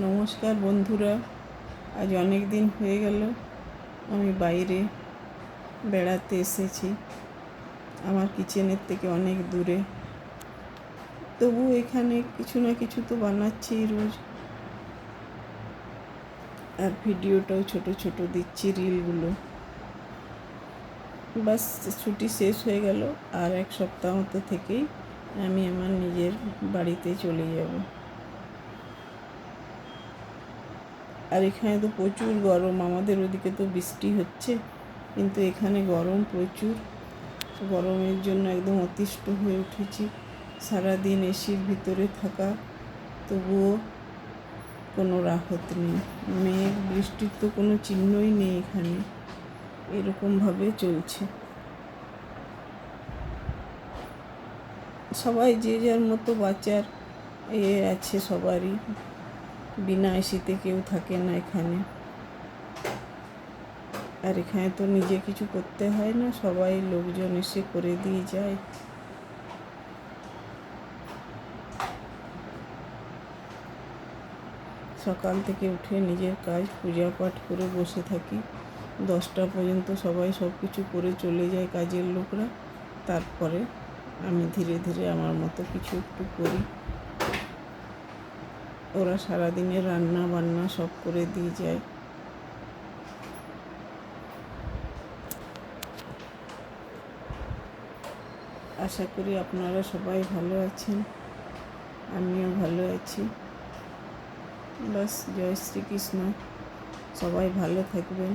নমস্কার বন্ধুরা, আজ অনেক দিন হয়ে গেল আমি বাইরে বেড়াতে এসেছি। আমার কিচেনের থেকে অনেক দূরে, তবু এখানে কিছু না কিছু তো বানাচ্ছি রোজ, আর ভিডিওটাও ছোট ছোট দিচ্ছি, রিলগুলো। বাস ছুটি শেষ হয়ে গেল, আর এক সপ্তাহ মতো থেকেই আমি আমার নিজের বাড়িতে চলে যাব। আর এখানে তো প্রচুর গরম, আমাদের ওদিকে তো বৃষ্টি হচ্ছে, কিন্তু এখানে গরম প্রচুর। গরমের জন্য একদম অতিষ্ঠ হয়ে উঠেছি। সারাদিন এসির ভিতরে থাকা, তবুও কোনো রাহত নেই। মেঘ বৃষ্টির তো কোনো চিহ্নই নেই এখানে, এরকমভাবে চলছে। সবাই যে যার মতো বাঁচার আছে সবারই, বিনা এসিতে কেউ থাকে না এখানে। আর এখানে তো নিজে কিছু করতে হয় না, সবাই লোকজন এসে করে দিয়ে যায়। সকাল থেকে উঠে নিজের কাজ পূজা পাঠ করে বসে থাকি। 10টা পর্যন্ত সবাই সব কিছু করে চলে যায় কাজের লোকরা। তারপরে আমি ধীরে ধীরে আমার মতো কিছু একটু করি। ওরা সারাদিনে রান্না বান্না সব করে দিয়ে যায়। আশা করি আপনারা সবাই ভালো আছেন, আমিও ভালো আছি। বাস, জয় শ্রীকৃষ্ণ। সবাই ভালো থাকবেন।